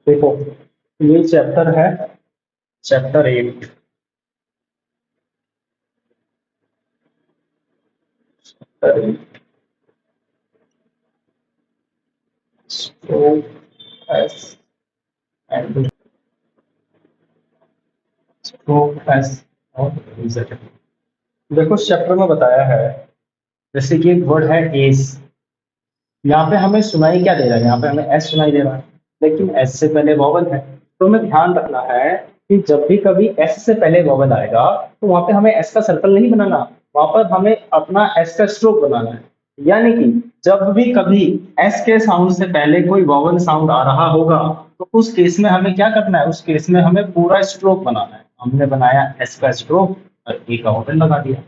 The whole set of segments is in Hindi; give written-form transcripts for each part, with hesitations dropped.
देखो, ये चैप्टर है, chapter 8। Stroke S and stroke S और इजेड। देखो इस चैप्टर में बताया है, जैसे कि एक वर्ड है एस। यहाँ पे हमें सुनाई क्या दे रहा है? यहाँ पे हमें एस सुनाई दे रहा है, लेकिन एस से पहले वॉवल है। तो हमें ध्यान रखना है कि जब भी कभी एस से पहले वॉवल आएगा तो वहां पे हमें एस का सर्कल नहीं बनाना, वहां पर हमें अपना एस का स्ट्रोक बनाना है। यानी कि जब भी कभी एस के साउंड से पहले कोई वॉवल साउंड आ रहा होगा तो उस केस में हमें क्या करना है? उस केस में हमें पूरा स्ट्रोक बनाना है। हमने बनाया एस का स्ट्रोक और ए का वॉवल लगा दिया।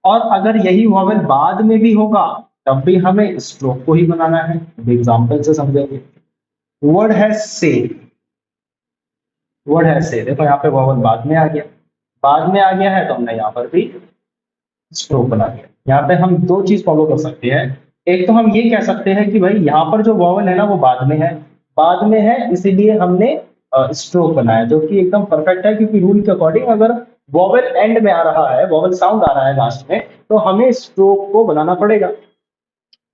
और अगर यही वॉवेल बाद में भी होगा तब भी हमें स्ट्रोक को ही बनाना है। एग्जाम्पल से समझेंगे। वर्ड है से, वर्ड है से, देखो यहाँ पे वॉवेल बाद में आ गया, बाद में आ गया है तो हमने यहाँ पर भी स्ट्रोक बना दिया। यहाँ पे हम दो चीज फॉलो कर सकते हैं। एक तो हम ये कह सकते हैं कि भाई यहाँ पर जो वॉवेल है ना वो बाद में है, बाद में है इसीलिए हमने स्ट्रोक बनाया, जो कि एकदम परफेक्ट है, क्योंकि रूल के अकॉर्डिंग अगर वॉवेल एंड में आ रहा है, वॉवेल साउंड आ रहा है लास्ट में, तो हमें स्ट्रोक को बनाना पड़ेगा।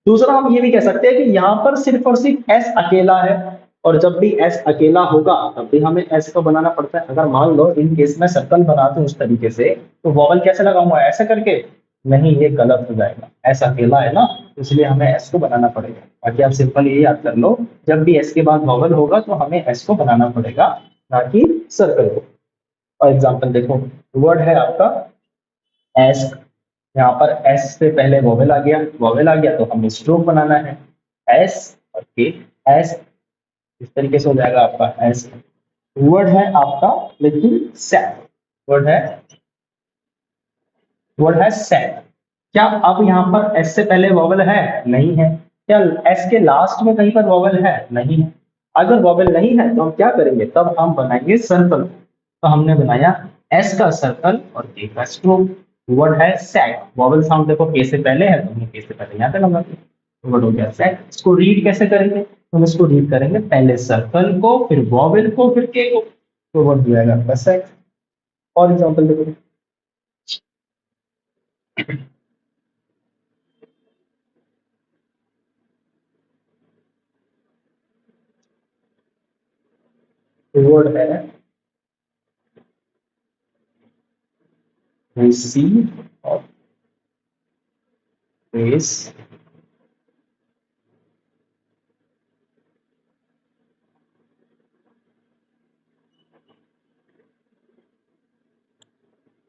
दूसरा हम ये भी कह सकते हैं कि यहाँ पर सिर्फ और सिर्फ एस अकेला है, और जब भी एस अकेला होगा तब भी हमें एस को बनाना पड़ता है। अगर मान लो इन केस में सर्कल बना दूं उस तरीके से, तो वॉवल कैसे लगाऊंगा? ऐसे करके? नहीं, ये गलत हो जाएगा। एस अकेला है ना, इसलिए हमें एस को बनाना पड़ेगा। बाकी आप सिंपल ये याद कर लो, जब भी एस के बाद वॉवल होगा तो हमें एस को बनाना पड़ेगा, ना कि सर्कल को। और एग्जाम्पल देखो, वर्ड है आपका एस। यहाँ पर एस से पहले वोवेल आ गया, वोवेल आ गया तो हमें स्ट्रोक बनाना है। एस और के, एस, इस तरीके से हो जाएगा आपका एस। वर्ड है आपका, लेकिन सेट, वर्ड है, वर्ड है सेट। क्या अब यहाँ पर एस से पहले वोवेल है? नहीं है। क्या एस के लास्ट में कहीं पर वोवेल है? नहीं है। अगर वोवेल नहीं है तो हम क्या करेंगे? तब हम बनाएंगे सर्कल। तो हमने बनाया एस का सर्कल और के का स्ट्रोक। वर्ड है सेट, वोवेल साउंड देखो के से पहले है तो हमने के से पहले यहाँ पे लगा दिया, वर्ड हो गया सेट। इसको रीड कैसे करेंगे? तो हम इसको रीड करेंगे पहले सर्कल को, फिर वोवेल को, फिर के को, तो वर्ड हो जाएगा आपका सेट। और एग्जाम्पल देखो, वर्ड है receive और raise।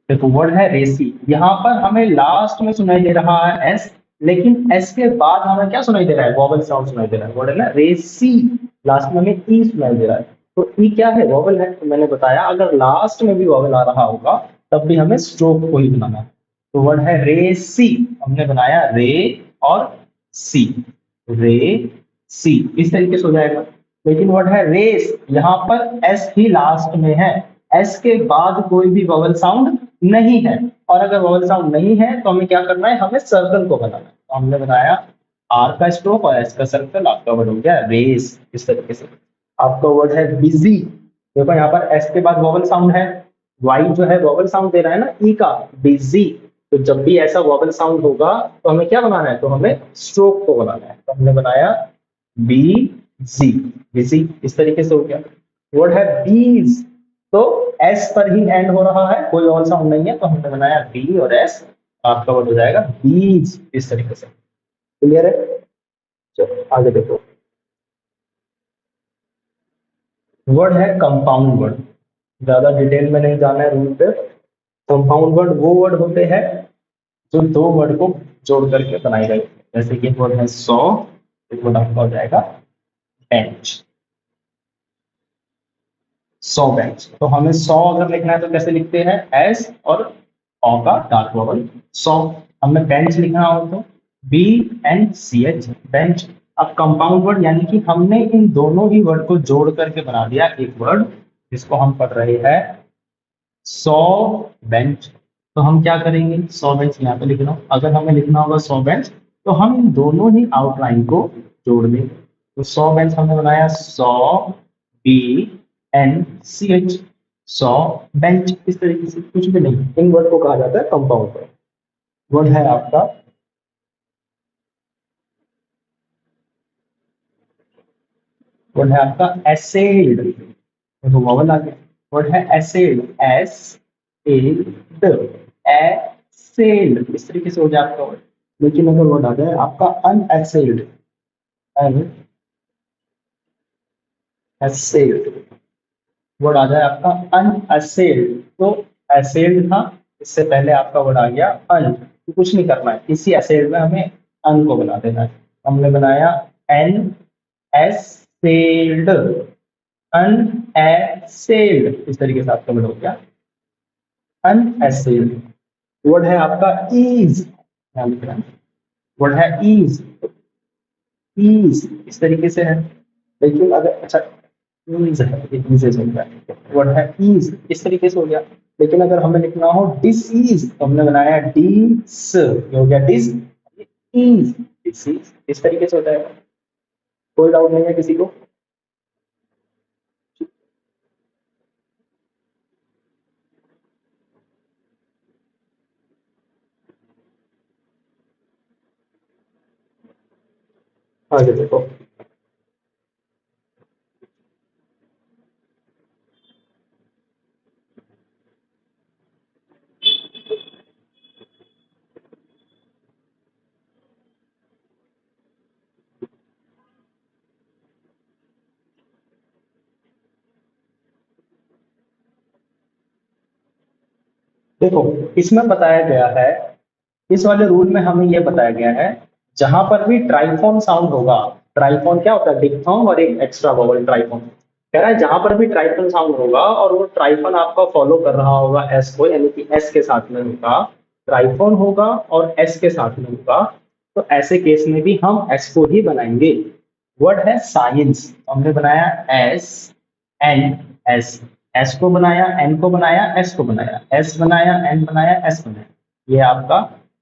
देखो वर्ड है रेसी, यहाँ पर हमें लास्ट में सुनाई दे रहा है एस, लेकिन एस के बाद हमें क्या सुनाई दे रहा है? वॉवल साउंड सुनाई दे रहा है। वर्ड है ना रेसी, लास्ट में हमें ई सुनाई दे रहा है। तो ई क्या है? वॉवल है। तो मैंने बताया अगर लास्ट में भी वॉवल आ रहा होगा तब भी हमें स्ट्रोक को ही बनाना है। तो वर्ड है रेसी, हमने बनाया रे और सी, रे सी, इस तरीके से हो जाएगा। लेकिन वर्ड है रेस, यहाँ पर एस ही लास्ट में है, एस के बाद कोई भी वॉवल साउंड नहीं है। और अगर वॉवल साउंड नहीं है तो हमें क्या करना है? हमें सर्कल को बनाना है। तो हमने बनाया आर का स्ट्रोक और एस का सर्कल, आपका वर्ड हो गया रेस। इस तरीके से आपका वर्ड है बिजी। देखो यहाँ पर एस के बाद वॉवल साउंड है, वाई जो है वॉवल साउंड दे रहा है ना ई का, बिजी। तो जब भी ऐसा वॉवल साउंड होगा तो हमें क्या बनाना है? तो हमें स्ट्रोक को बनाना है। तो हमने बनाया बी जी, बिजी, इस तरीके से हो गया। वर्ड है बीज, तो एस पर ही एंड हो रहा है, कोई और साउंड नहीं है, तो हमने बनाया बी और एस, आपका वर्ड हो जाएगा बीज। इस तरीके से क्लियर है? चलो आगे देखो, वर्ड है कंपाउंड वर्ड। ज्यादा डिटेल में नहीं जाना है रूल पे। कंपाउंड वर्ड वो वर्ड होते हैं जो दो वर्ड को जोड़ करके बनाए गए। जैसे कि एक वर्ड है सौ, एक वर्ड आपका हो जाएगा बेंच, सौ बेंच। तो हमें सौ अगर लिखना है तो कैसे लिखते हैं? एस और ओ का डार्क वॉवल सौ। हमें बेंच लिखना हो तो B N C H, bench. अब कंपाउंड वर्ड यानी कि हमने इन दोनों ही वर्ड को जोड़ करके बना दिया एक वर्ड, जिसको हम पढ़ रहे हैं सौ बेंच। तो हम क्या करेंगे? सौ बेंच यहाँ पे लिखना, अगर हमें लिखना होगा सौ बेंच तो हम इन दोनों ही आउटलाइन को जोड़ देंगे। तो सौ बेंच हमने बनाया सौ BNCH, सौ, बेंच, इस तरीके से कुछ भी नहीं, इन वर्ड को कहा जाता है कंपाउंड वर्ड। वर्ड है आपका एसिड, देखो वॉवल आ गया। वर्ड है एसिड, एसिड, इस तरीके से हो जाए आपका वर्ड। लेकिन अगर वर्ड आ जाए आपका अनएसिड, एसिड, वर्ड आ जाए आपका अनएसिड, तो एसिड था, इससे पहले आपका वर्ड आ गया अन, तो कुछ नहीं करना है, इसी एसिड में हमें अन को बना देना है। हमने बनाया एन एसिड, अनएसिड, इस तरीके से आपका वर्ड हो गया अनएसिड। वर्ड है आपका ईज, ध्यान रखना, वर्ड है ईज, ईज इस तरीके से है। लेकिन अगर अच्छा ईज है, ईजेज हो गया, वर्ड है ईज, इस तरीके से हो गया। लेकिन अगर हमें लिखना हो डिस ईज, तो हमने बनाया डिस, ये हो गया डिस ईज, डिस ईज, इस तरीके से होता है। कोई डाउट नहीं है किसी को? आगे देखो, देखो इसमें बताया गया है, इस वाले रूल में हमें यह बताया गया है, जहां पर भी ट्राइफॉन साउंड होगा, ट्राइफॉन क्या होता है, डिप्थोंग और एक एक्स्ट्रा वोवल ट्राइफॉन, कह रहा है जहां पर भी ट्राइफॉन साउंड होगा और वो ट्राइफॉन आपका फॉलो कर रहा होगा एस को, यानी कि एस के साथ में होगा, ट्राइफॉन होगा और एस के साथ में होगा, तो ऐसे केस में भी हम एस को ही बनाएंगे। वर्ड है साइंस, हमने बनाया एस एन एस, एस को बनाया, एन को बनाया, एस को बनाया, एस बनाया, एन बनाया, एस बनाया, ये आपका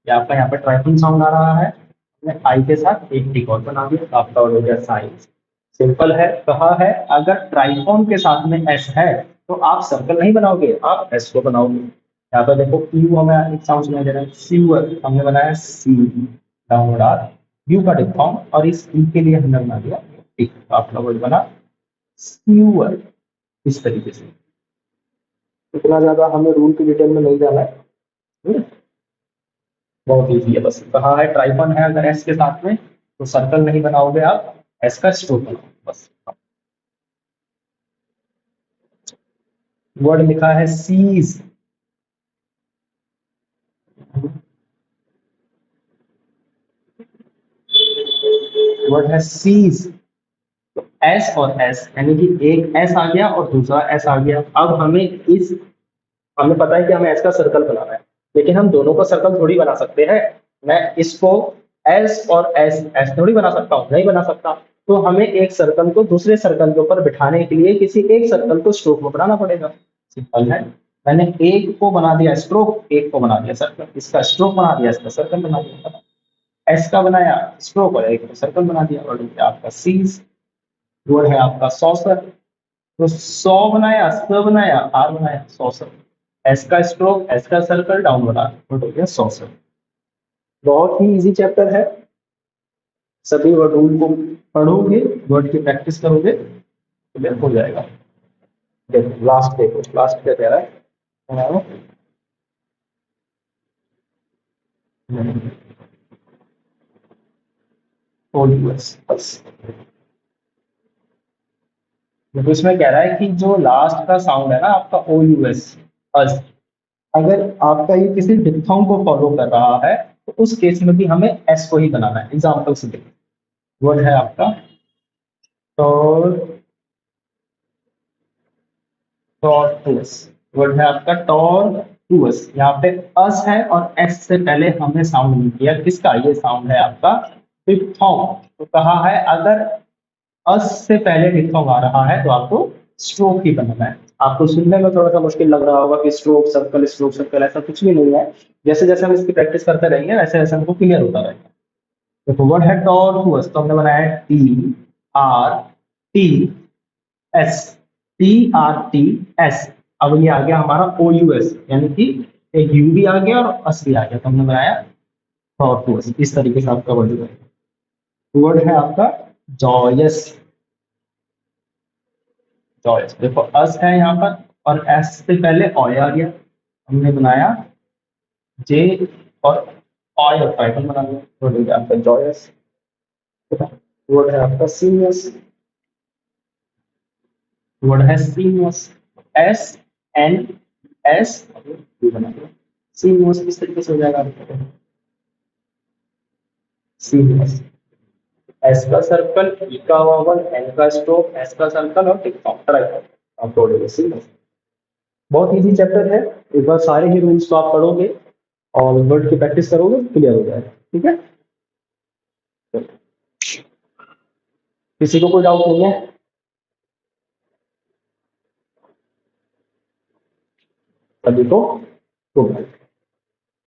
यहाँ पे ट्राइफन साउंड आ रहा है, हमने आई के साथ एक टिक और बना दिया, तो आपका हो गया साइंस। सिंपल है, कहा है अगर ट्राइफॉन के साथ में एस है तो आप सर्कल नहीं बनाओगे, आप एस को बनाओगे। यहाँ पर देखो यू हमें एक साउंड सुनाई दे रहा है, सीवर, हमने बनाया सी, डाउनवर्ड आर, यू का डिफॉर्म, और इस ई के लिए हमने बना दिया टिक, तो आपका वर्ड बना सीवर, इस तरीके से। इतना ज्यादा हमें रूल की डिटेल में नहीं जाना है, बहुत इजी है, बस कहा है ट्राइफॉन है अगर एस के साथ में तो सर्कल नहीं बनाओगे आप, एस का स्ट्रोक बनाओगे बस। वर्ड लिखा है सीज, वर्ड है सीज, तो एस और एस, यानी कि एक एस आ गया और दूसरा एस आ गया। अब हमें पता है कि हमें एस का सर्कल बनाना है, लेकिन हम दोनों का सर्कल थोड़ी बना सकते हैं। मैं इसको एस और एस एस थोड़ी बना सकता हूँ, नहीं बना सकता। तो हमें एक सर्कल को दूसरे सर्कल के ऊपर बिठाने के लिए किसी एक सर्कल को स्ट्रोक में बनाना पड़ेगा, सिंपल है। मैंने एक को बना दिया स्ट्रोक, एक को बना दिया सर्कल, इसका स्ट्रोक बना दिया, इसका सर्कल बना दिया, एस का बनाया स्ट्रोक और एक सर्कल बना दिया, और आपका सीज। वर्ड है आपका सॉसर, तो सौ बनाया, स बनाया, आर बनाया, सॉसर, एस का स्ट्रोक, एस का सर्कल, डाउन बना, वर्ड हो गया सॉसर। बहुत ही इजी चैप्टर है, सभी वर्ड रूल को पढ़ोगे, वर्ड की प्रैक्टिस करोगे तो हो जाएगा। देखो लास्ट, देखो लास्ट क्या कह रहा है, बस। तो इसमें कह रहा है कि जो लास्ट का साउंड है ना आपका ओ यू एस, अस, अगर आपका ये किसी डिप्थोंग को फॉलो कर रहा है तो उस केस में भी हमें एस को ही बनाना है। एग्जाम्पल से देखो, वर्ड है आपका टॉर, टॉर्टुअस, वर्ड है आपका टॉर्टुअस, यहाँ पे अस है और एस से पहले हमने साउंड नहीं किया, किसका, ये साउंड है आपका डिप्थोंग। तो कहा है अगर अस से पहले डिप्थोंग आ रहा है तो आपको स्ट्रोक ही बनाना है। आपको सुनने में थोड़ा सा मुश्किल लग रहा होगा कि स्ट्रोक सर्कल, ऐसा कुछ भी नहीं है। जैसे जैसे हम इसकी प्रैक्टिस करते रहेंगे वैसे वैसे हमको क्लियर होता रहेगा। देखो वर्ड है टॉर्टुअस, तो हमने बनाया T R T S, TRTS। अब ये आ गया हमारा OUS, यानी कि एक U भी आ गया और अस भी आ गया, तो हमने बनाया थॉटलेस। इस तरीके से आपका वर्ड है। वर्ड है आपका जॉयस। जॉयस, देखो अस है यहाँ पर और एस से पहले ऑय आ गया, हमने बनाया जे और ऑय और टाइटल बना लिया, वर्ड हो गया आपका जॉयस। वर्ड है आपका सीनियस। वर्ड है सीनियस, SNS बना लिया, सीनियस। इस तरीके से हो जाएगा आपका सीनियस। एस का सर्कल, ई का ओवल, एन का स्ट्रोक, एस का सर्कल और टिक टॉप आप तोड़ोगे। सीनियस बहुत इजी चैप्टर है, एक बार सारे ही रूल्स को आप पढ़ोगे और वर्ड की प्रैक्टिस करोगे, क्लियर हो जाएगा। ठीक है, किसी को कोई डाउट नहीं है? सभी को गुड नाइट।